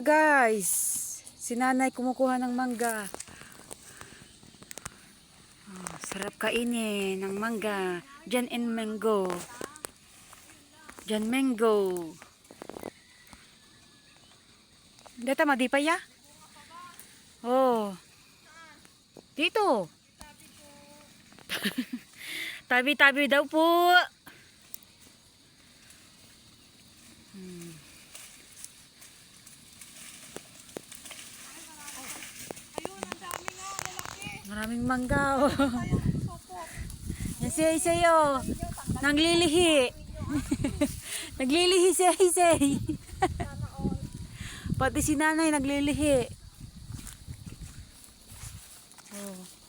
Guys, si nanay kumukuha ng mangga. Oh, sarap kainin ng mangga. Jan and mango. Jan mango. Data madi pa ya? Oh. Dito. Tabi-tabi daw po. Maraming mangga. Oh. Yan si Isay oh. Naglilihi. Naglilihi si Isay. Pati si nanay naglilihi. Oh.